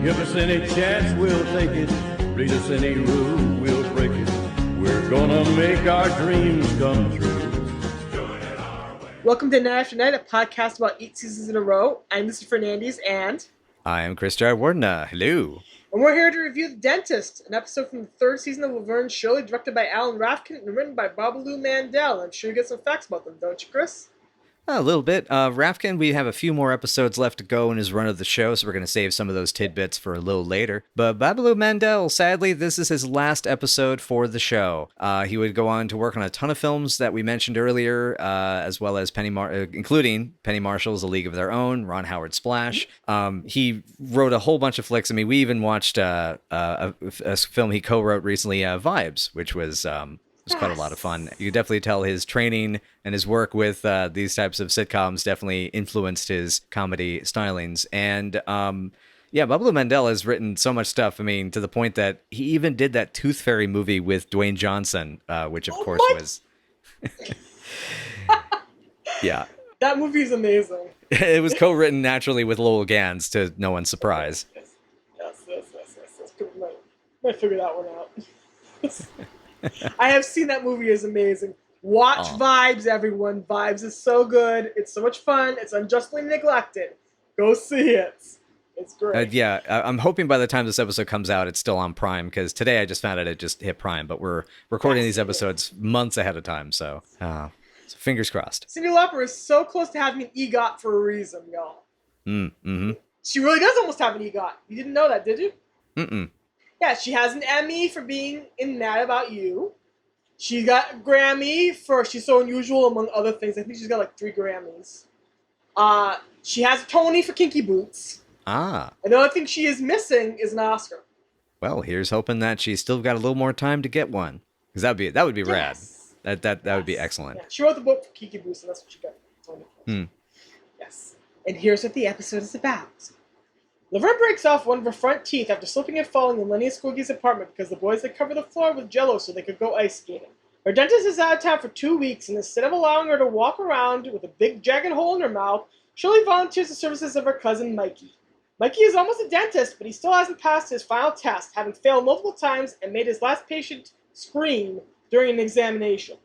Give us any chance, we'll take it. Read us any rule, we'll break it. We're gonna make our dreams come true. Welcome to Night After Night, a podcast about 8 seasons in a row. I'm Mr. Fernandes, and I am Chris Jayawardena. Hello. And we're here to review The Dentist, an episode from the third season of Laverne, Shirley, directed by Alan Rafkin and written by Pablo Mandel. I'm sure you get some facts about them, don't you, Chris? A little bit. Rafkin, we have a few more episodes left to go in his run of the show, so we're going to save some of those tidbits for a little later. But Pablo Mandel, sadly, this is his last episode for the show. He would go on to work on a ton of films that we mentioned earlier, as well as including Penny Marshall's A League of Their Own, Ron Howard's Splash. He wrote a whole bunch of flicks. I mean, we even watched a film he co-wrote recently, Vibes, which was... It was quite a lot of fun. You could definitely tell his training and his work with these types of sitcoms definitely influenced his comedy stylings. And Pablo Mandel has written so much stuff. I mean, to the point that he even did that Tooth Fairy movie with Dwayne Johnson, which of course was... Yeah. That movie is amazing. It was co-written naturally with Lowell Gans, to no one's surprise. Yes. Might figure that one out. I have seen that movie. Is amazing. Watch Vibes, everyone. Vibes is so good. It's so much fun. It's unjustly neglected. Go see it. It's great. I'm hoping by the time this episode comes out, it's still on Prime, because today I just found out it just hit Prime, but we're recording these episodes months ahead of time, so fingers crossed. Cyndi Lauper is so close to having an EGOT for a reason, y'all. Mm-hmm. She really does almost have an EGOT. You didn't know that, did you? Mm-mm. Yeah, she has an Emmy for being in Mad About You. She got a Grammy for She's So Unusual, among other things. I think she's got like 3 Grammys. She has a Tony for Kinky Boots. And the only thing she is missing is an Oscar. Well, here's hoping that she's still got a little more time to get one, because that would be rad. That would be excellent. Yeah. She wrote the book for Kinky Boots, and that's what she got. Tony. Yes. And here's what the episode is about. Laverne breaks off one of her front teeth after slipping and falling in Lenny and Squiggy's apartment because the boys had covered the floor with Jell-O so they could go ice skating. Her dentist is out of town for 2 weeks, and instead of allowing her to walk around with a big jagged hole in her mouth, Shirley volunteers the services of her cousin Mikey. Mikey is almost a dentist, but he still hasn't passed his final test, having failed multiple times and made his last patient scream during an examination.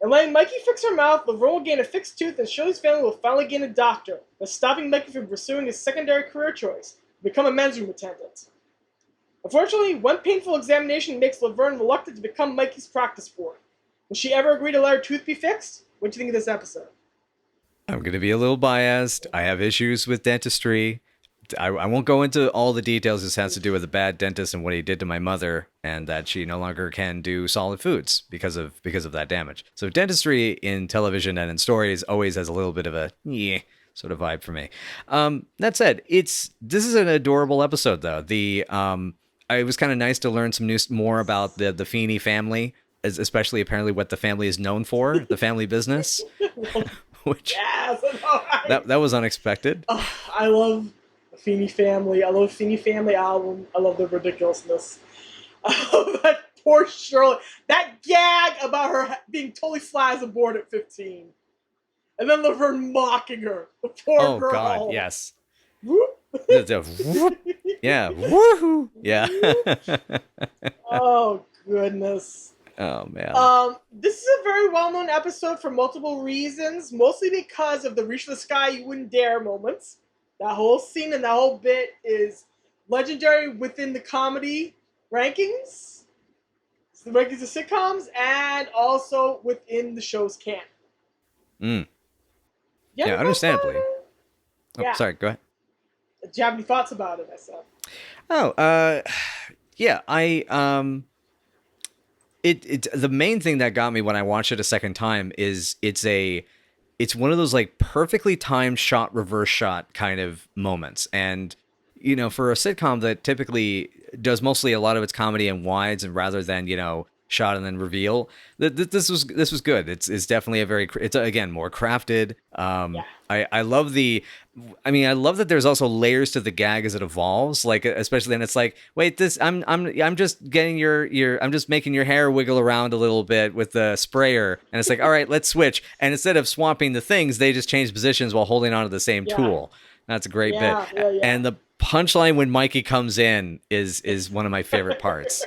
And letting Mikey fix her mouth, Laverne will gain a fixed tooth, and Shirley's family will finally gain a doctor, thus stopping Mikey from pursuing his secondary career choice, become a men's room attendant. Unfortunately, one painful examination makes Laverne reluctant to become Mikey's practice board. Will she ever agree to let her tooth be fixed? What do you think of this episode? I'm going to be a little biased. I have issues with dentistry. I won't go into all the details. This has to do with a bad dentist and what he did to my mother, and that she no longer can do solid foods because of that damage. So dentistry in television and in stories always has a little bit of a sort of vibe for me. That said, this is an adorable episode though. It was kind of nice to learn some more about the Feeney family, especially apparently what the family is known for, the family business. Which yes, right. that was unexpected. I love the Feeney family. I love the Feeney family album. I love the ridiculousness. That poor Shirley. That gag about her being totally fly as a board at 15. And then Laverne mocking her. The poor girl. Oh, God, yes. Whoop. Yeah. Woohoo. Yeah. Oh, goodness. Oh, man. This is a very well-known episode for multiple reasons, mostly because of the reach for the sky you wouldn't dare moments. That whole scene and that whole bit is legendary within the comedy rankings, the rankings of sitcoms, and also within the show's canon. Yeah, understandably. Sorry, go ahead. Do you have any thoughts about it, I said? The main thing that got me when I watched it a second time is it's one of those like perfectly timed shot reverse shot kind of moments. And for a sitcom that typically does mostly a lot of its comedy in wides and rather than shot and then reveal, this was good. It's definitely it's again more crafted. I love I love that there's also layers to the gag as it evolves, like especially then it's like, wait, I'm just getting I'm just making your hair wiggle around a little bit with the sprayer, and it's like, all right, let's switch, and instead of swapping the things, they just change positions while holding onto the same tool. That's a great bit. And the punchline when Mikey comes in is one of my favorite parts.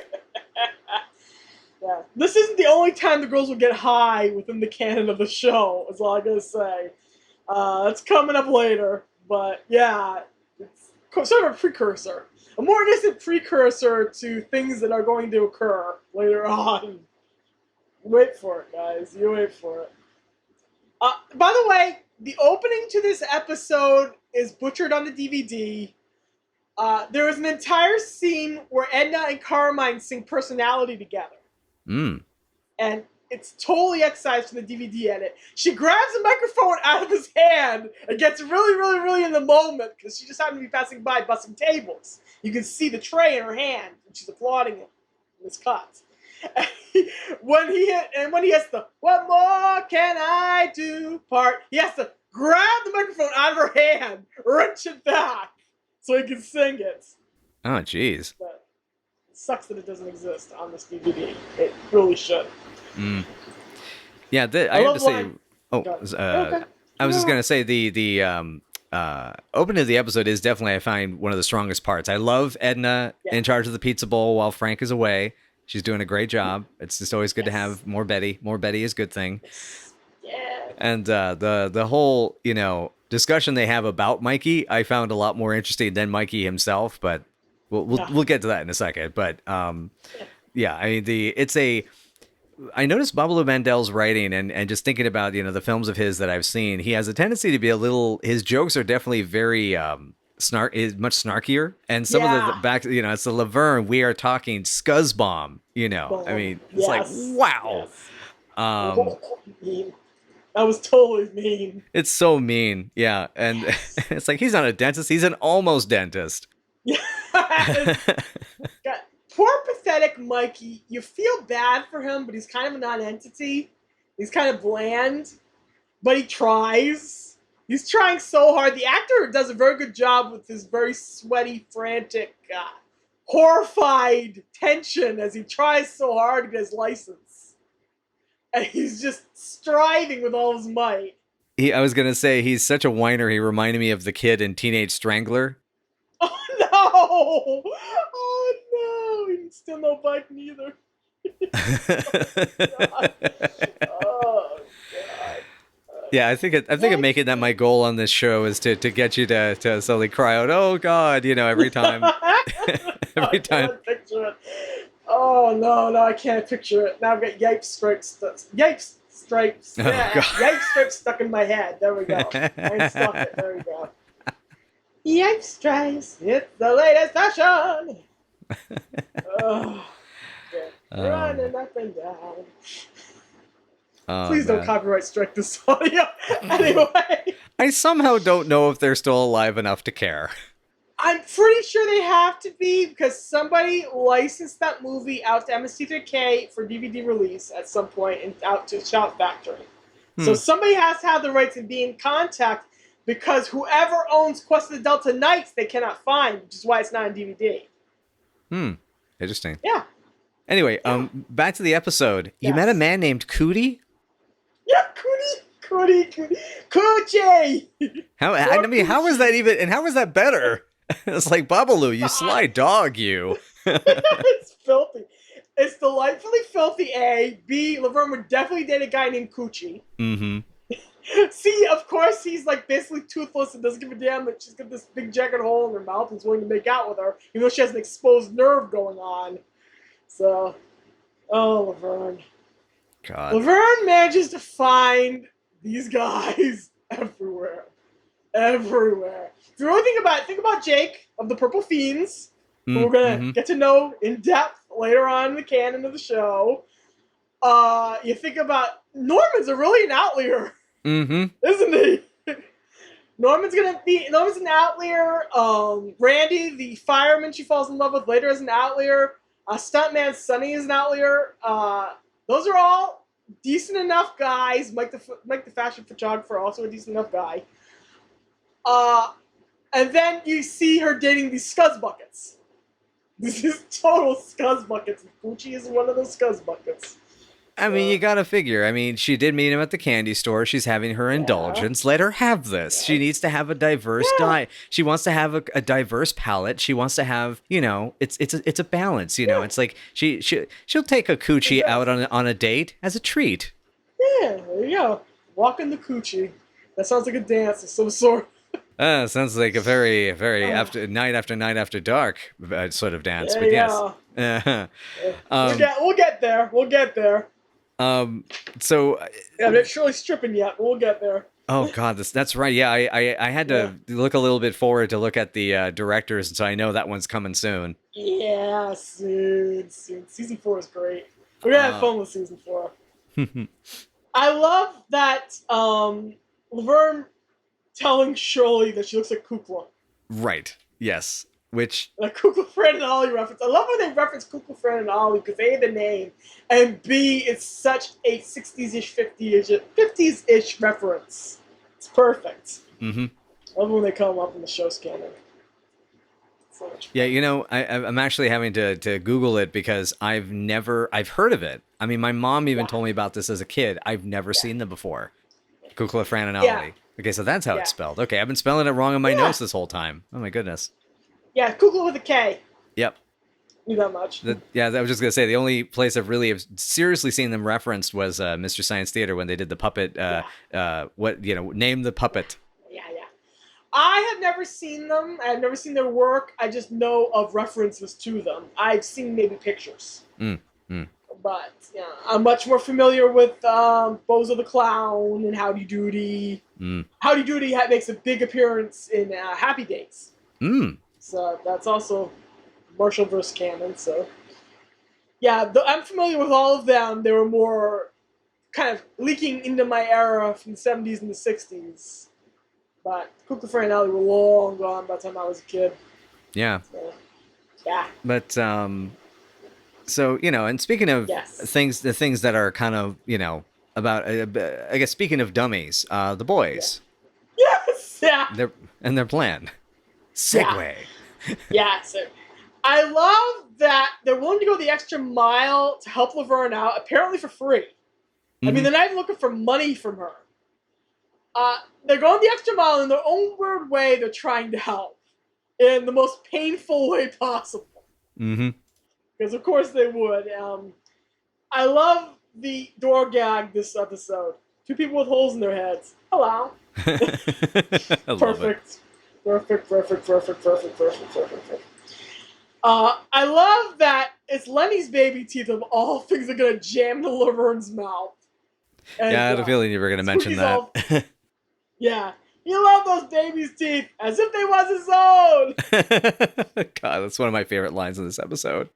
Yeah. This isn't the only time the girls will get high within the canon of the show, is all I gotta say. It's coming up later, but yeah, it's sort of a precursor. A more distant precursor to things that are going to occur later on. Wait for it, guys. You wait for it. By the way, the opening to this episode is butchered on the DVD. There is an entire scene where Edna and Carmine sing Personality together. And it's totally excised from the DVD edit. She grabs the microphone out of his hand and gets really, really, really in the moment because she just happened to be passing by busting tables. You can see the tray in her hand and she's applauding him in this cut. When he hits the "What more can I do" part, he has to grab the microphone out of her hand, wrench it back, so he can sing it. Oh, jeez. But it sucks that it doesn't exist on this DVD. It really should. Yeah, I have to say. Okay. I was just gonna say the opening of the episode is definitely, I find, one of the strongest parts. I love Edna in charge of the pizza bowl while Frank is away. She's doing a great job. It's just always good to have more Betty. More Betty is a good thing. Yeah. And the whole, discussion they have about Mikey, I found a lot more interesting than Mikey himself. But we'll get to that in a second. But yeah, I mean I noticed Pablo Mandel's writing and just thinking about the films of his that I've seen. He has a tendency to be his jokes are definitely very much snarkier, and some of the back, it's the Laverne, we are talking scuzzbomb, I mean, it's like, wow. Mean. That was totally mean. It's so mean. Yeah. And it's like, he's not a dentist, he's an almost dentist. Yeah. Poor pathetic Mikey. You feel bad for him, but he's kind of a non-entity. He's kind of bland, but he tries. He's trying so hard. The actor does a very good job with his very sweaty, frantic, horrified tension as he tries so hard to get his license. And he's just striving with all his might. I was going to say, he's such a whiner. He reminded me of the kid in Teenage Strangler. Oh, no! Oh, no! He's still no bike neither. Oh, God. Yeah, I think making that my goal on this show is to get you to suddenly cry out, "Oh God," every time. Every time. Picture it. Oh no, I can't picture it. Now I've got yipes stripes. Yipes stripes. Oh, Yeah, God. yipes stripes stuck in my head. There we go. I stuck it. There we go. Yipes stripes. It's the latest fashion. Oh, running up and down. Oh, Please don't copyright strike this audio. Anyway. I somehow don't know if they're still alive enough to care. I'm pretty sure they have to be because somebody licensed that movie out to MST3K for DVD release at some point and out to Shout Factory. So somebody has to have the rights and be in contact because whoever owns Quest of the Delta Knights they cannot find, which is why it's not on DVD. Interesting. Yeah. Anyway, back to the episode. You met a man named Cootie? Yeah, Cootie. Coochie! How is that even, and how is that better? It's like, Babalu, you sly dog, you. It's filthy. It's delightfully filthy, A. B, Laverne would definitely date a guy named Coochie. Mm-hmm. C, of course, he's like basically toothless and doesn't give a damn that she's got this big jagged hole in her mouth and is willing to make out with her, even though she has an exposed nerve going on. So, Laverne. God. Laverne manages to find these guys everywhere. Everywhere. If you really think about Jake of the Purple Fiends, who we're going to get to know in depth later on in the canon of the show, you think about Norman's really an outlier. Isn't he? Norman's an outlier. Randy, the fireman she falls in love with later, is an outlier. Stuntman Sonny is an outlier. Those are all decent enough guys. Mike the fashion photographer, also a decent enough guy. And then you see her dating these scuzz buckets. This is total scuzz buckets. Gucci is one of those scuzz buckets. I mean, you gotta figure. I mean, she did meet him at the candy store. She's having her indulgence. Let her have this. She needs to have a diverse diet. She wants to have a diverse palate. She wants to have, it's a balance. It's like she'll take a coochie out on a date as a treat. Yeah, there you go. Walking the coochie. That sounds like a dance of some sort. Sounds like a very, very night after dark sort of dance. But yes. We'll get there. We'll get there. So I'm not surely stripping yet, but we'll get there. Oh God, that's right. Yeah, I had to look a little bit forward to look at the directors, and so I know that one's coming soon. Yeah, soon. Season 4 is great. We're gonna have fun with season 4. I love that Laverne telling Shirley that she looks like Kukla. Right. Yes. Which a Kukla, Fran and Ollie reference. I love when they reference Kukla, Fran and Ollie because A, the name, and B, it's such a 60s-ish, 50s-ish reference. It's perfect. Mm-hmm. I love when they come up in the show's canon. So much fun. Yeah, I'm actually having to Google it because I've heard of it. I mean, my mom even told me about this as a kid. I've never seen them before. Kukla, Fran and Ollie. Yeah. Okay, so that's how it's spelled. Okay, I've been spelling it wrong in my notes this whole time. Oh my goodness. Yeah, Kukla with a K. Yep. Knew that much. I was just gonna say the only place I've really seriously seen them referenced was Mr. Science Theater when they did the puppet. Name the puppet. Yeah. I have never seen them. I have never seen their work. I just know of references to them. I've seen maybe pictures. But I'm much more familiar with Bozo the Clown and Howdy Doody. Howdy Doody makes a big appearance in Happy Days. So that's also Marshall vs. Cannon. So yeah, I'm familiar with all of them. They were more kind of leaking into my era from the 70s and the 60s. But Kukla, Fran and Ollie were long gone by the time I was a kid. Yeah. So, yeah. But so and speaking of the things that are kind of about I guess speaking of dummies, the boys. Yes. Yeah. Their plan. Segue. Yeah. So I love that they're willing to go the extra mile to help Laverne out, apparently for free. I mean, they're not even looking for money from her. They're going the extra mile in their own weird way. They're trying to help in the most painful way possible. Because of course they would. I love the door gag this episode. 2 people with holes in their heads. Hello. Perfect. I love that it's Lenny's baby teeth of all things that are going to jam into Laverne's mouth. And, I had a feeling you were going to mention that. Yeah. You love those baby's teeth as if they was his own. God, that's one of my favorite lines in this episode.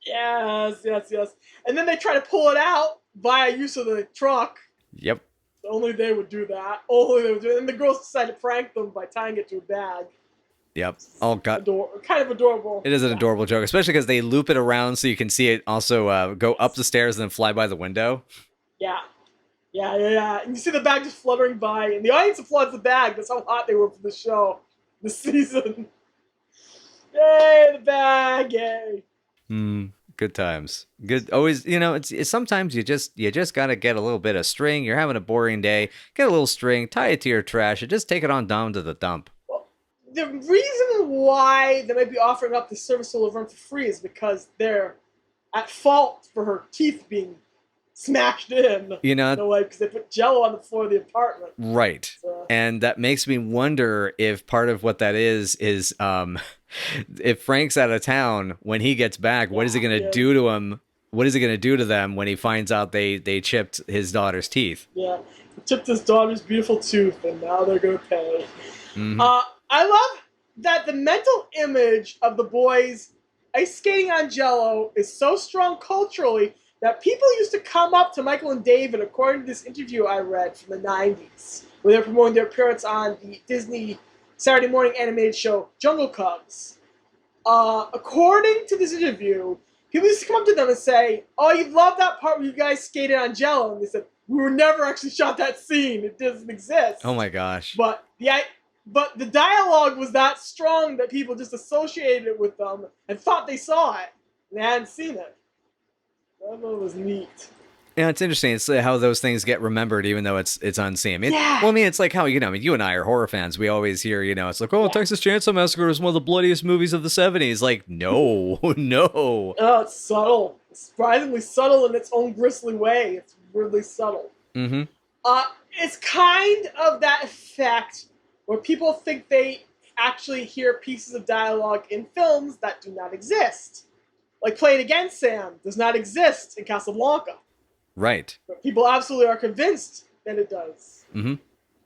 Yes. And then they try to pull it out via use of the truck. Yep. Only they would do that. Only they would do it. And the girls decide to prank them by tying it to a bag. Yep. Oh, God. Kind of adorable. It is an adorable joke, especially because they loop it around so you can see it also go up the stairs and then fly by the window. Yeah. And you see the bag just fluttering by, and the audience applauds the bag. That's how hot they were for the show this season. Yay, the bag! Yay! Good times. Good. Always, it's sometimes you just gotta get a little bit of string. You're having a boring day. Get a little string, tie it to your trash, and just take it on down to the dump. Well, the reason why they might be offering up the service to Laverne for free is because they're at fault for her teeth being smashed in a way because they put Jello on the floor of the apartment. Right. So. And that makes me wonder if part of what that is if Frank's out of town when he gets back, what is he going to do to him? What is he going to do to them when he finds out they chipped his daughter's teeth? Yeah, he chipped his daughter's beautiful tooth, and now they're going to pay. I love that the mental image of the boys ice skating on Jello is so strong culturally that people used to come up to Michael and David, according to this interview I read from the 90s, where they're promoting their appearance on the Disney Saturday morning animated show Jungle Cubs. According to this interview, people used to come up to them and say, "Oh, you love that part where you guys skated on Jello." And they said, "We were never actually shot that scene. It doesn't exist." Oh my gosh. But the dialogue was that strong that people just associated it with them and thought they saw it. And they hadn't seen it. I thought it was neat. Yeah, it's interesting. It's how those things get remembered, even though it's unseen. Yeah. Well, I mean, it's like how, you and I are horror fans. We always hear, it's like, oh, Texas Chainsaw Massacre is one of the bloodiest movies of the 70s. Like, no, no. Oh, it's subtle. It's surprisingly subtle in its own grisly way. It's weirdly subtle. Mm-hmm. It's kind of that effect where people think they actually hear pieces of dialogue in films that do not exist. Like Play It Again, Sam does not exist in Casablanca. Right. But people absolutely are convinced that it does. Mm-hmm.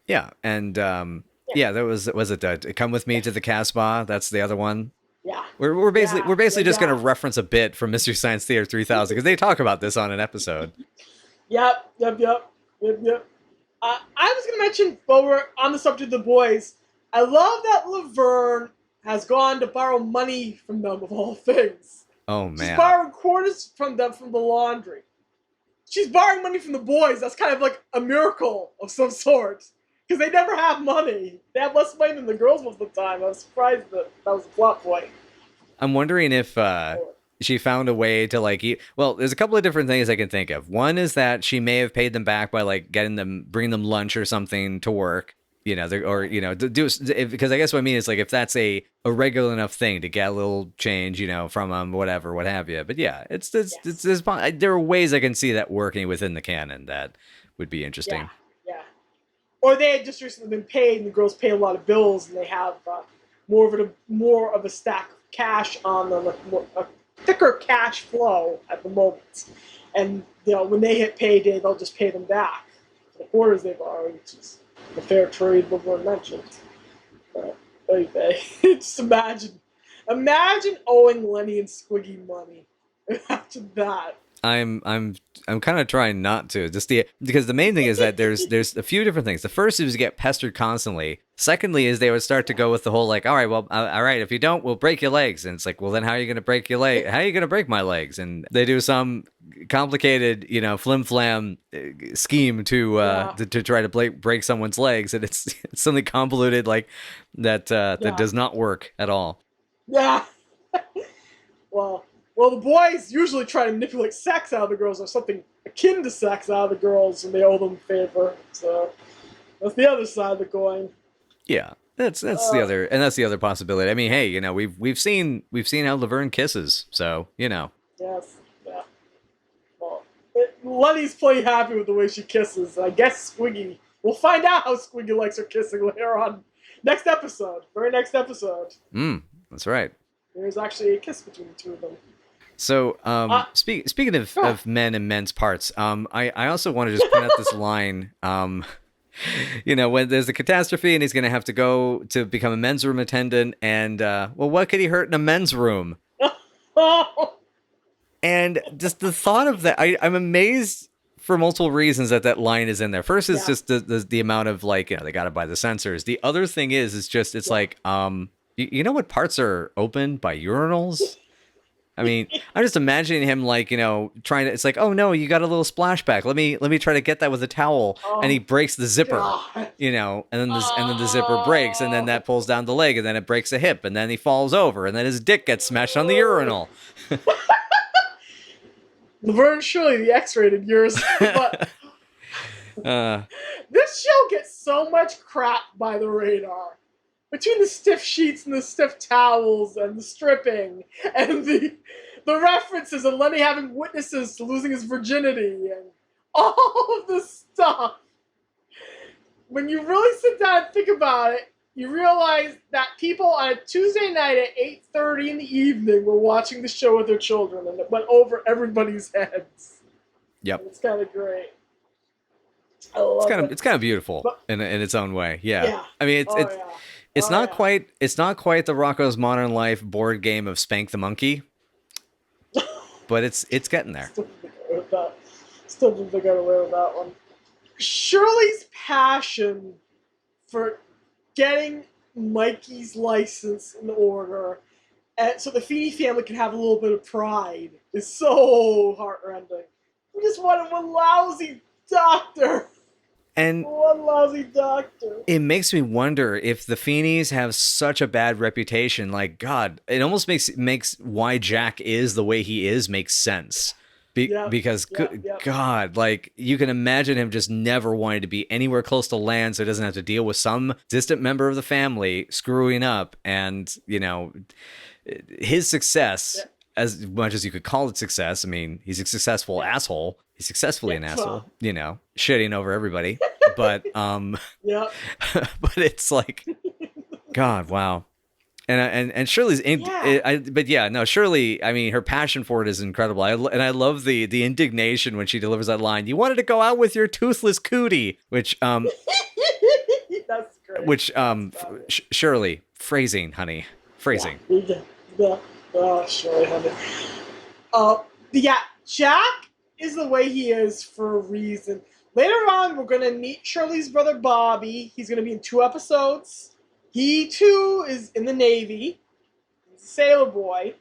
Yeah, and that was it. Come with me to the Casbah. That's the other one. Yeah. We're basically just going to Yeah. reference a bit from Mystery Science Theater 3000 because they talk about this on an episode. Yep. I was going to mention, while we're on the subject of the boys, I love that Laverne has gone to borrow money from them, of all things. Oh, man. She's borrowing quarters from them from the laundry. She's borrowing money from the boys. That's kind of like a miracle of some sort. Because they never have money. They have less money than the girls most of the time. I was surprised that was a plot point. I'm wondering if she found a way to well, there's a couple of different things I can think of. One is that she may have paid them back by bringing them lunch or something to work. Because I guess what I mean is if that's a regular enough thing to get a little change, from them, whatever, what have you. But yeah, it's there are ways I can see that working within the canon that would be interesting. Yeah. Or they had just recently been paid, and the girls pay a lot of bills, and they have more of a stack of cash on them, a thicker cash flow at the moment. And when they hit payday, they'll just pay them back for the quarters they borrowed, which is the fair trade Laverne mentioned. Just imagine owing Lenny and Squiggy money. Imagine that. I'm kind of trying not to because the main thing is that there's a few different things. The first is to get pestered constantly. Secondly is they would start to go with the whole all right, if you don't, we'll break your legs. And it's well, then how are you going to break your leg? How are you going to break my legs? And they do some complicated, flim flam scheme to try to break someone's legs, and it's something convoluted that does not work at all. Yeah. Well, the boys usually try to manipulate sex out of the girls, or something akin to sex out of the girls, and they owe them a favor. So that's the other side of the coin. Yeah, that's the other possibility. I mean, hey, we've seen how Laverne kisses, so Yes. Yeah. Well, Lenny's pretty happy with the way she kisses. I guess Squiggy. We'll find out how Squiggy likes her kissing later on. Next episode. Very next episode. That's right. There's actually a kiss between the two of them. So, speaking of men and men's parts, I also want to just point out this line. When there's a catastrophe and he's going to have to go to become a men's room attendant, and what could he hurt in a men's room? And just the thought of that, I'm amazed for multiple reasons that line is in there. First is just the amount of they got to buy the sensors. The other thing is just it's what parts are opened by urinals? I mean, I'm just imagining him trying to. It's oh no, you got a little splashback. Let me try to get that with a towel, and he breaks the zipper, and then the zipper breaks, and then that pulls down the leg, and then it breaks a hip, and then he falls over, and then his dick gets smashed on the urinal. Laverne and Shirley, the X-rated years, but this show gets so much crap by the radar. Between the stiff sheets and the stiff towels and the stripping and the references and Lenny having witnesses to losing his virginity and all of this stuff. When you really sit down and think about it, you realize that people on a Tuesday night at 8:30 in the evening were watching the show with their children, and it went over everybody's heads. Yep. And it's kind of great. I love it. It's kind of beautiful in its own way. Yeah. I mean, it's not quite the Rocko's Modern Life board game of Spank the Monkey, but it's getting there. Still didn't think I got away with that one. Shirley's passion for getting Mikey's license in order, and so the Feeney family can have a little bit of pride, is so heartrending. We just wanted one lousy doctor. And one lousy doctor. It makes me wonder if the Feeneys have such a bad reputation. God, it almost makes why Jack is the way he is makes sense. Because good God, like you can imagine him just never wanting to be anywhere close to land, so he doesn't have to deal with some distant member of the family screwing up. And his success, as much as you could call it success, I mean, he's a successful asshole. He's successfully an asshole, shitting over everybody. But but it's like, God, wow. And Shirley's Shirley, I mean, her passion for it is incredible. I love the indignation when she delivers that line. You wanted to go out with your toothless cootie, which That's great. Shirley, phrasing, honey, phrasing. Shirley, honey. Jack is the way he is for a reason. Later on, we're gonna meet Shirley's brother Bobby. He's gonna be in 2 episodes. He, too, is in the Navy. He's a sailor boy.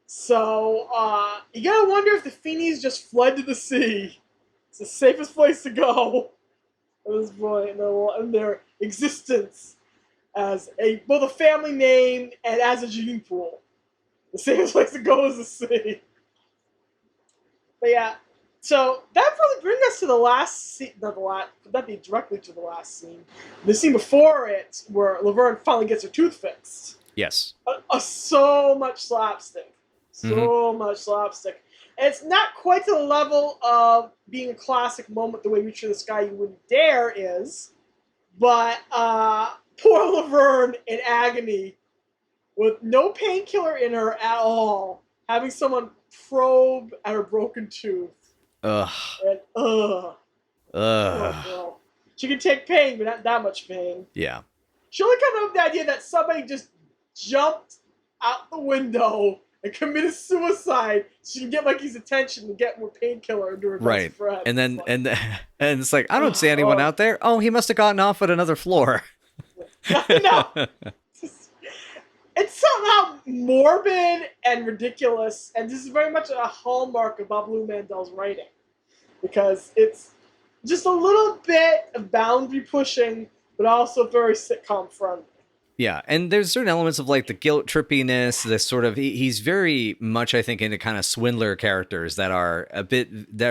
So, you gotta wonder if the Feeneys just fled to the sea. It's the safest place to go at this point in their existence as both a family name and as a gene pool. The safest place to go is the sea. But yeah, so that probably brings us to the last scene. Not be directly to the last scene. The scene before it, where Laverne finally gets her tooth fixed. Yes. So much slapstick. Much slapstick. And it's not quite to the level of being a classic moment the way Reach for the Sky You Wouldn't Dare is. But poor Laverne in agony with no painkiller in her at all, having someone probe at her broken tooth. Ugh. And, ugh. Girl. She can take pain, but not that much pain. Yeah. She only comes up with the idea that somebody just jumped out the window and committed suicide so she can get Mikey's attention to get more painkiller into her best friend. And then and it's like, I don't see anyone out there. Oh, he must have gotten off at another floor. No. It's somehow morbid and ridiculous, and this is very much a hallmark of Pablo Mandel's writing, because it's just a little bit of boundary pushing, but also very sitcom friendly. Yeah, and there's certain elements of like the guilt trippiness, this sort of, he's very much, I think, into kind of swindler characters that are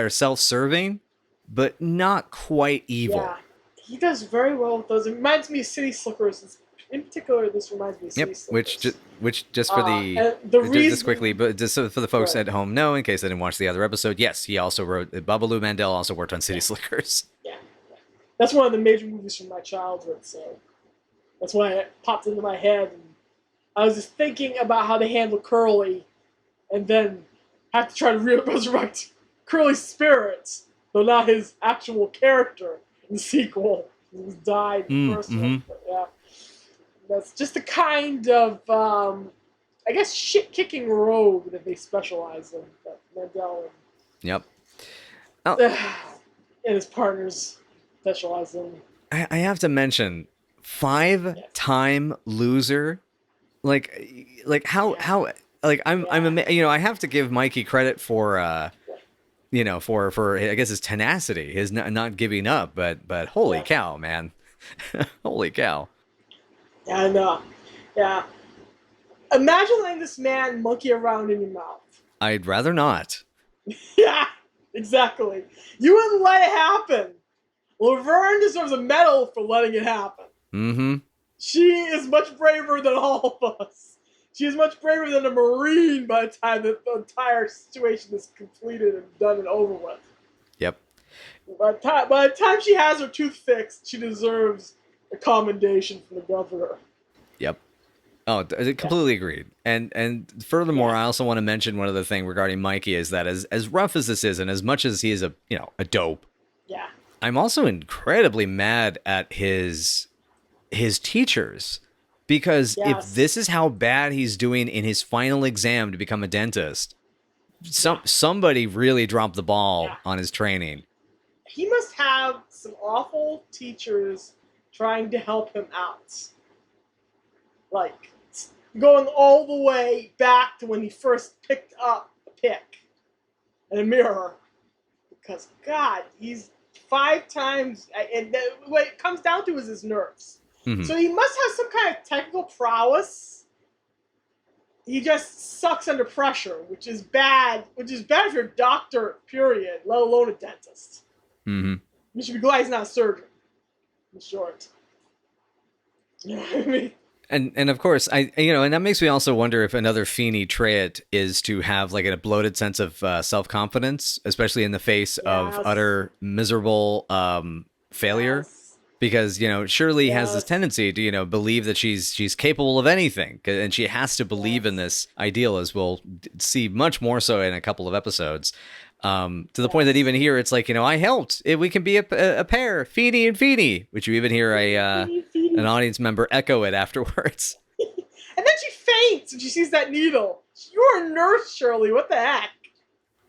self-serving, but not quite evil. Yeah, he does very well with those. It reminds me of City Slickers. In particular, this reminds me of City Slickers. Which just for just quickly, but just so for the folks at home know, in case they didn't watch the other episode, yes, he also wrote, Pablo Mandel also worked on City Slickers. Yeah. That's one of the major movies from my childhood, so that's why it popped into my head. And I was just thinking about how they handle Curly, and then have to try to resurrect Curly's spirits, though not his actual character in the sequel. He died in the first one, but yeah. That's just the kind of, I guess, shit-kicking rogue that they specialize in, that Mandel and, yep. And his partners specialize in. I have to mention, 5-time loser, like how I have to give Mikey credit for for I guess his tenacity, his not giving up, but holy cow, man, holy cow. Yeah, I know. Yeah. Imagine letting this man monkey around in your mouth. I'd rather not. Yeah, exactly. You wouldn't let it happen. Laverne deserves a medal for letting it happen. Mm-hmm. She is much braver than all of us. She is much braver than a Marine by the time that the entire situation is completed and done and over with. Yep. By the time she has her tooth fixed, she deserves a commendation from the governor. Yep. Oh, completely agreed. And furthermore, I also want to mention one other thing regarding Mikey is that as rough as this is, and as much as he is a dope, I'm also incredibly mad at his teachers, because if this is how bad he's doing in his final exam to become a dentist, somebody really dropped the ball on his training. He must have some awful teachers trying to help him out. Like, going all the way back to when he first picked up a pick and a mirror. Because, God, he's 5 times... And what it comes down to is his nerves. Mm-hmm. So he must have some kind of technical prowess he just sucks under pressure, which is bad. Which is bad if you're a doctor, period, let alone a dentist. Mm-hmm. You should be glad he's not a surgeon. In short. You know what I mean? And of course, and that makes me also wonder if another Feeney trait is to have like a bloated sense of self-confidence, especially in the face of utter miserable failure. Yes. Because, Shirley has this tendency to, believe that she's capable of anything. And she has to believe in this ideal, as we'll see much more so in a couple of episodes. To the point that even here, it's like, I helped. We can be a pair, Feeney and Feeney, which you even hear an audience member echo it afterwards. And then she faints when she sees that needle. You're a nurse, Shirley. What the heck?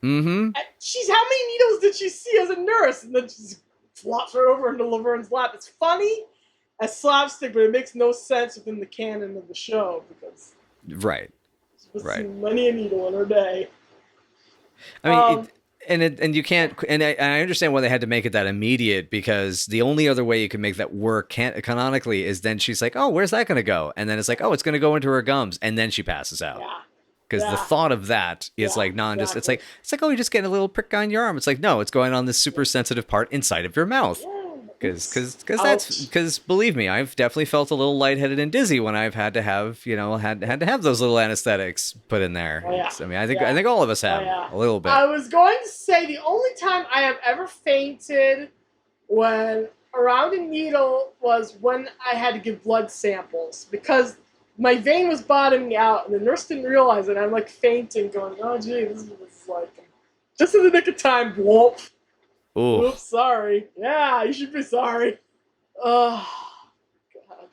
Mm-hmm. How many needles did she see as a nurse? And then she just flops right over into Laverne's lap. It's funny as slapstick, but it makes no sense within the canon of the show because right. She's seen many a needle in her day. I mean, and you can't, and I understand why they had to make it that immediate, because the only other way you can make that work canonically is then she's like, oh, where's that going to go? And then it's like, oh, it's going to go into her gums, and then she passes out. Yeah. Because the thought of that is like just it's like oh, you're just getting a little prick on your arm. It's like, no, it's going on this super sensitive part inside of your mouth. Because believe me, I've definitely felt a little lightheaded and dizzy when I've had to have had to have those little anesthetics put in there. Oh, yeah. I mean, I think all of us have a little bit. I was going to say the only time I have ever fainted when around a needle was when I had to give blood samples because my vein was bottoming out, and the nurse didn't realize it. I'm like fainting, going, "Oh, gee, this is like just in the nick of time." Whoop. Ooh. Oops, sorry. Yeah, you should be sorry. Oh, God,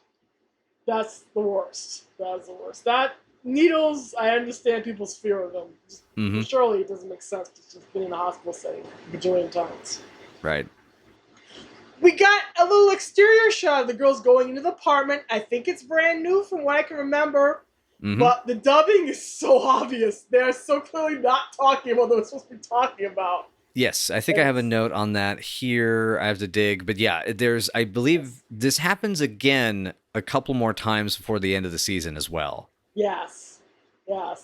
that's the worst. That's the worst. That needles, I understand people's fear of them. Surely it doesn't make sense to just be in a hospital setting a bajillion times. Right. We got a little exterior shot of the girls going into the apartment. I think it's brand new from what I can remember. But the dubbing is so obvious. They're so clearly not talking about what they're supposed to be talking about. Yes, I think I have a note on that here. I have to dig. But yeah, I believe this happens again a couple more times before the end of the season as well. Yes. Yeah.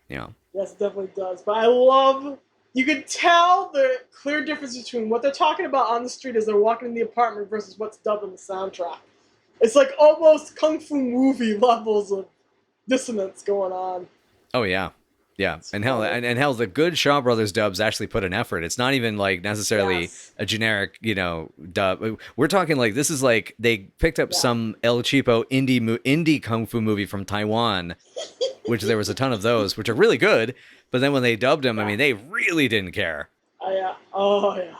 Yes, it definitely does. But you can tell the clear difference between what they're talking about on the street as they're walking in the apartment versus what's dubbed in the soundtrack. It's like almost kung fu movie levels of dissonance going on. Oh yeah, yeah, and hell, the good Shaw Brothers dubs actually put an effort. It's not even like necessarily a generic, dub. We're talking like this is like they picked up some El Cheapo indie kung fu movie from Taiwan, which there was a ton of those, which are really good. But then when they dubbed them, I mean, they really didn't care. Oh yeah.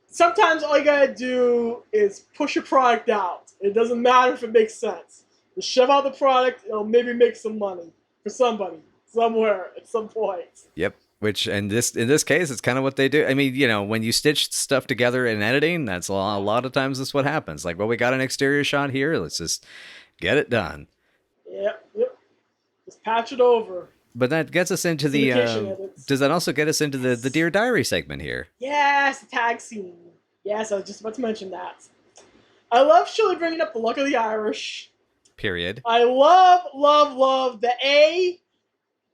Sometimes all you gotta do is push a product out. It doesn't matter if it makes sense. Just shove out the product, it'll maybe make some money for somebody, somewhere, at some point. Yep. Which, in this case, it's kind of what they do. I mean, when you stitch stuff together in editing, that's a lot of times that's what happens. Like, well, we got an exterior shot here, let's just get it done. Yep. Just patch it over. But that gets us into the. Does that also get us into the Dear Diary segment here? Yes, the tag scene. Yes, I was just about to mention that. I love Shirley bringing up the luck of the Irish. Period. I love the A.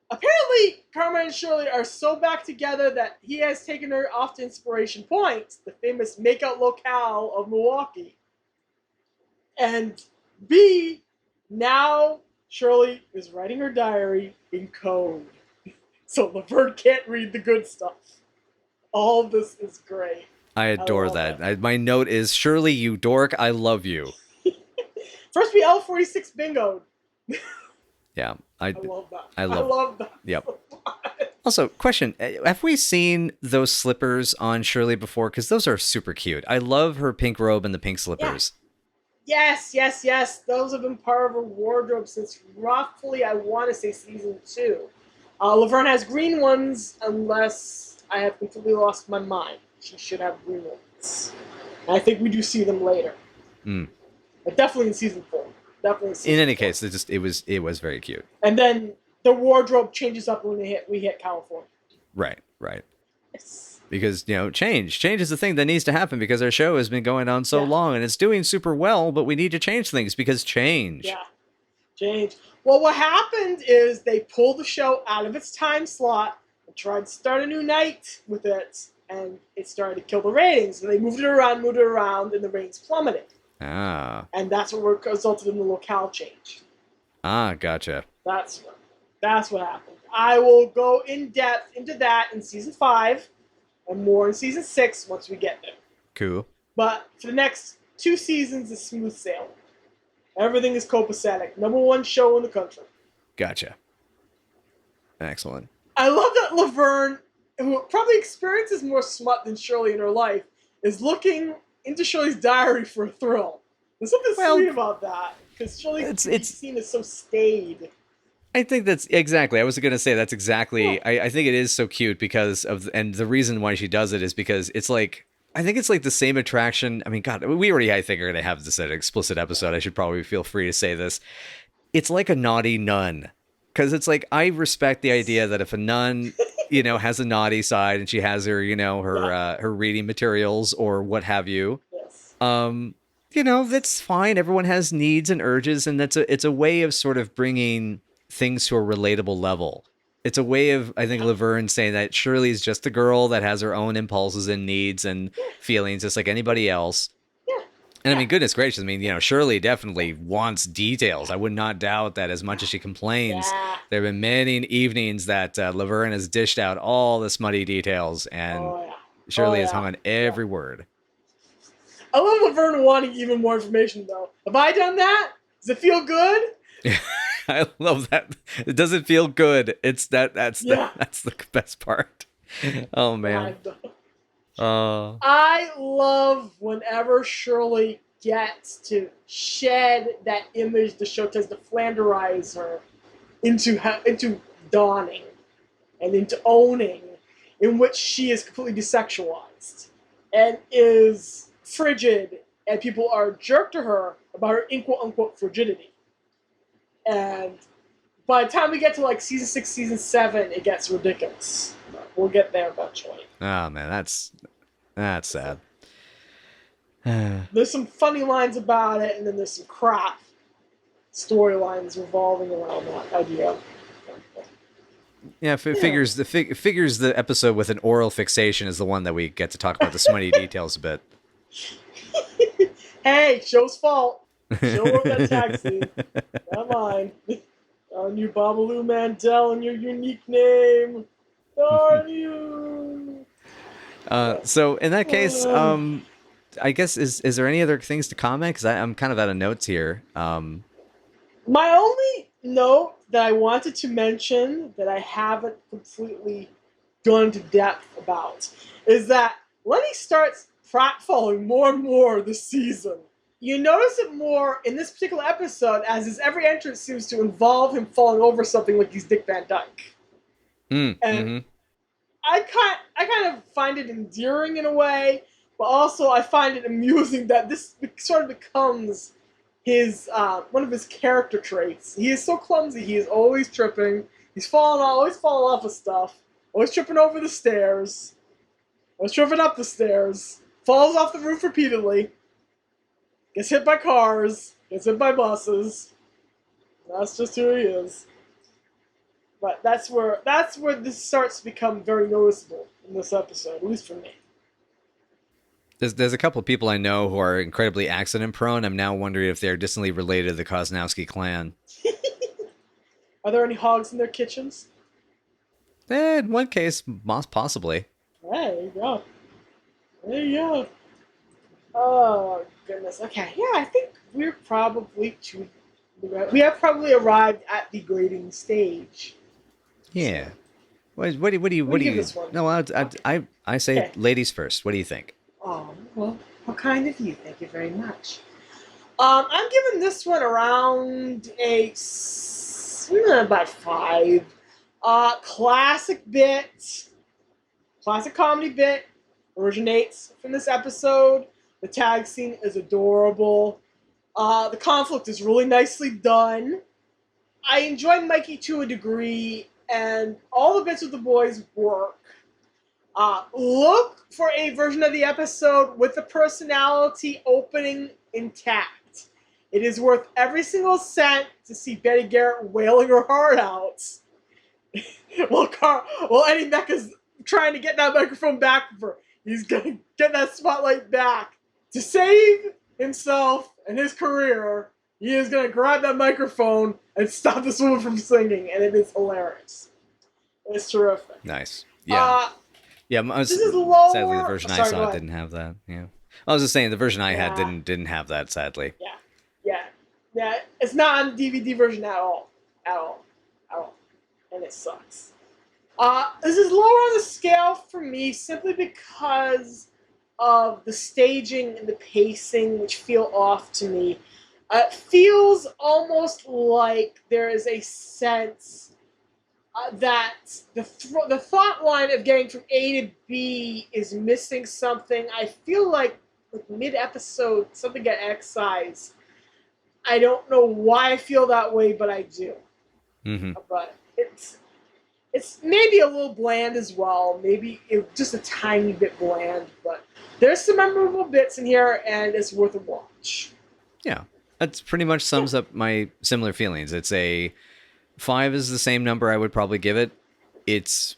Apparently, Carmen and Shirley are so back together that he has taken her off to Inspiration Point, the famous makeout locale of Milwaukee. And B, now Shirley is writing her diary in code. So Laverne can't read the good stuff. All of this is great. I adore that. My note is, Shirley, you dork, I love you. First we L46 bingoed. Yeah. I love that. I love that. Yep. Also, question. Have we seen those slippers on Shirley before? Because those are super cute. I love her pink robe and the pink slippers. Yeah. Yes. Those have been part of her wardrobe since roughly, I want to say, season 2. Laverne has green ones, unless I have completely lost my mind. She should have green ones. And I think we do see them later. But definitely in season 4. In any case, it was very cute. And then the wardrobe changes up when we hit California. Right. Yes. Because, change is the thing that needs to happen, because our show has been going on so long and it's doing super well, but we need to change things because change. Yeah. Change. Well, what happened is they pulled the show out of its time slot and tried to start a new night with it, and it started to kill the ratings. And they moved it around, and the ratings plummeted. Ah. And that's what resulted in the locale change. Ah, gotcha. That's what happened. I will go in depth into that in season 5 and more in season 6 once we get there. Cool. But for the next 2 seasons, it's smooth sailing. Everything is copacetic. #1 show in the country. Gotcha. Excellent. I love that Laverne, who probably experiences more smut than Shirley in her life, is looking into Shirley's diary for a thrill. There's something sweet about that, because Shirley's scene is so staid. I think that's exactly. I was going to say that's exactly. Yeah. I think it is so cute because of, and the reason why she does it is because it's like, I think it's like the same attraction. I mean, God, we already, I think, are going to have this an explicit episode. I should probably feel free to say this. It's like a naughty nun. Because it's like, I respect the idea that if a nun, has a naughty side and she has her, her reading materials or what have you, that's fine. Everyone has needs and urges. And it's a way of sort of bringing things to a relatable level. It's a way of, I think, Laverne saying that Shirley's just a girl that has her own impulses and needs and feelings just like anybody else. Yeah. And I mean, goodness gracious, I mean, Shirley definitely wants details. I would not doubt that as much as she complains. Yeah. There have been many evenings that Laverne has dished out all the smutty details, and Shirley has hung on every word. I love Laverne wanting even more information, though. Have I done that? Does it feel good? I love that. It doesn't feel good. It's that's the best part. Oh man. I love whenever Shirley gets to shed that image the show tries to Flanderize her into dawning and into owning, in which she is completely desexualized and is frigid, and people are jerked to her about her quote-unquote frigidity. And by the time we get to like season 6, season 7, it gets ridiculous. We'll get there eventually. Oh man, that's sad. There's some funny lines about it, and then there's some crap storylines revolving around that idea. Yeah, figures the episode with an oral fixation is the one that we get to talk about the smutty details a bit. Hey, show's fault. Show wrote that taxi. Not mine. Darn you, Pablo Mandel, and your unique name. Darn you. So in that case, I guess is there any other things to comment? Because I'm kind of out of notes here. My only note that I wanted to mention that I haven't completely gone into depth about is that Lenny starts pratfalling more and more this season. You notice it more in this particular episode, as his every entrance seems to involve him falling over something like he's Dick Van Dyke. And I kind of find it endearing in a way, but also I find it amusing that this sort of becomes his one of his character traits. He is so clumsy. He is always tripping. He's always falling off of stuff. Always tripping over the stairs. Always tripping up the stairs. Falls off the roof repeatedly. Gets hit by cars, gets hit by buses. That's just who he is. But that's where this starts to become very noticeable in this episode, at least for me. There's a couple of people I know who are incredibly accident prone. I'm now wondering if they're distantly related to the Kosnowski clan. Are there any hogs in their kitchens? In one case, possibly. There you go. There you go. Oh, goodness. Okay, yeah, I think we have probably arrived at the grading stage. Yeah. What do you this one? No, I say ladies first. What do you think? Oh, well, how kind of you. Thank you very much. I'm giving this one around about 5. Classic comedy bit originates from this episode. The tag scene is adorable. The conflict is really nicely done. I enjoy Mikey to a degree, and all the bits with the boys work. Look for a version of the episode with the personality opening intact. It is worth every single cent to see Betty Garrett wailing her heart out. While Eddie Mecca's trying to get that microphone back from her. He's going to get that spotlight back. To save himself and his career, he is going to grab that microphone and stop this woman from singing, and it is hilarious. It's terrific. Nice. Yeah. This is lower. Sadly, the version I saw didn't have that. Yeah. I was just saying, the version I had didn't have that, sadly. Yeah. It's not on the DVD version at all. And it sucks. This is lower on the scale for me simply because of the staging and the pacing, which feel off to me. It feels almost like there is a sense that the thought line of getting from A to B is missing something. I feel like mid-episode, something got excised. I don't know why I feel that way, but I do. Mm-hmm. But it's maybe a little bland as well. Maybe just a tiny bit bland, but there's some memorable bits in here, and it's worth a watch. Yeah, that pretty much sums up my similar feelings. It's a 5 is the same number I would probably give it. It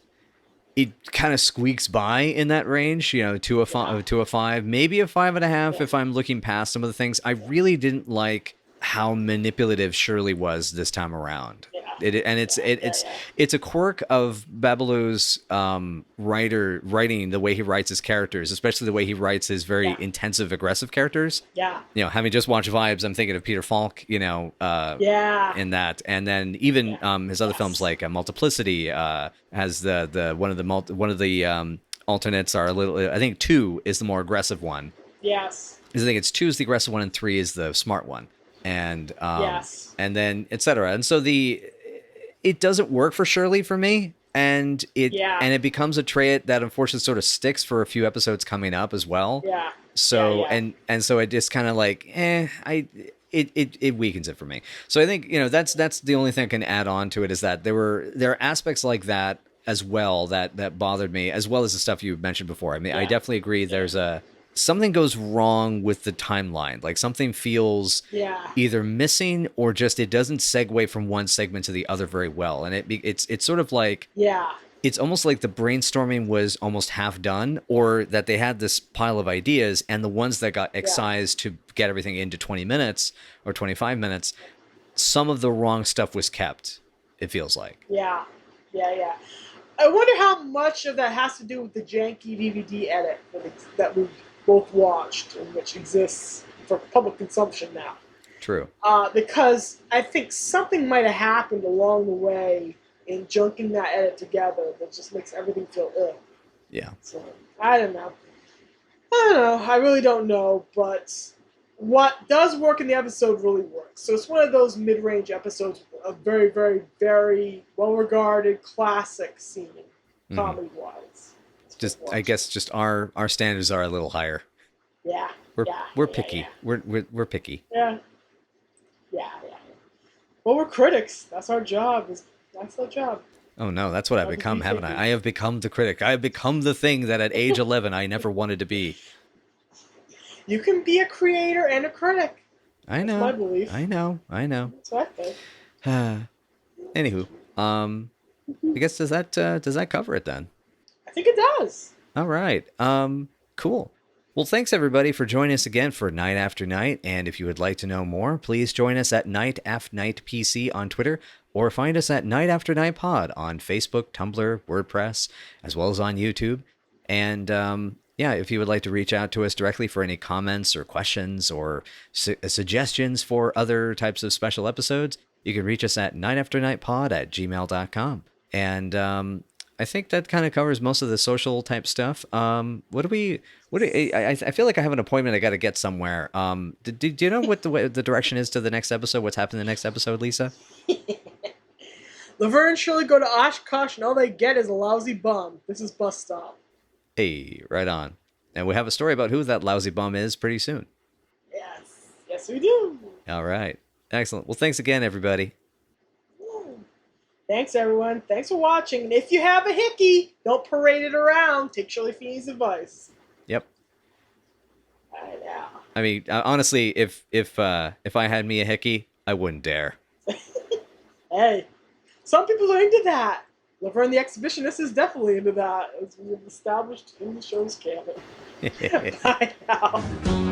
kind of squeaks by in that range, to a 5, maybe a 5.5 if I'm looking past some of the things. I really didn't like how manipulative Shirley was this time around. It's a quirk of Babalu's writing, the way he writes his characters, especially the way he writes his very intensive, aggressive characters. Yeah. Having just watched Vibes, I'm thinking of Peter Falk, in that, and then even his other films like Multiplicity has one of the alternates are a little. I think 2 is the more aggressive one. Yes. I think it's 2 is the aggressive one and 3 is the smart one. And and then etc. And so it doesn't work for Shirley for me, and it becomes a trait that unfortunately sort of sticks for a few episodes coming up as well. Yeah. So and so it just kind of like it weakens it for me. So I think that's the only thing I can add on to it is that there are aspects like that as well that bothered me, as well as the stuff you mentioned before. I mean, I definitely agree. There's something goes wrong with the timeline. Like something feels either missing or just it doesn't segue from one segment to the other very well. And it's sort of like it's almost like the brainstorming was almost half done, or that they had this pile of ideas and the ones that got excised to get everything into 20 minutes or 25 minutes, some of the wrong stuff was kept, it feels like. Yeah. I wonder how much of that has to do with the janky DVD edit that we both watched, and which exists for public consumption now. True. Because I think something might have happened along the way in junking that edit together that just makes everything feel ill. Yeah. So, I don't know. I really don't know, but what does work in the episode really works. So it's one of those mid-range episodes of very, very, very well-regarded classic scene, comedy-wise. I guess just our standards are a little higher. Yeah. We're picky. Yeah. We're picky. Yeah. Well, we're critics. That's our job. That's our job. Oh no, that's what I've become, haven't I? I have become the critic. I have become the thing that at age 11 I never wanted to be. You can be a creator and a critic. I know. That's my belief. I know. That's what I think. Anywho, I guess does that cover it then? I think it does. All right. Cool. Well, thanks everybody for joining us again for Night After Night. And if you would like to know more, please join us at Night After Night PC on Twitter, or find us at Night After Night Pod on Facebook, Tumblr, WordPress, as well as on YouTube. And if you would like to reach out to us directly for any comments or questions or suggestions for other types of special episodes, you can reach us at nightafterNightPod@gmail.com. And I think that kind of covers most of the social type stuff. I feel like I have an appointment. I got to get somewhere. Do you know what the direction is to the next episode? What's happening in the next episode, Lisa? Laverne and Shirley go to Oshkosh, and all they get is a lousy bum. This is Bus Stop. Hey, right on. And we have a story about who that lousy bum is pretty soon. Yes, we do. All right. Excellent. Well, thanks again, everybody. Thanks, everyone. Thanks for watching. And if you have a hickey, don't parade it around. Take Shirley Feeney's advice. Yep. Bye now. I mean, honestly, if I had me a hickey, I wouldn't dare. Hey, some people are into that. Laverne the Exhibitionist is definitely into that, as we have established in the show's canon. Bye now.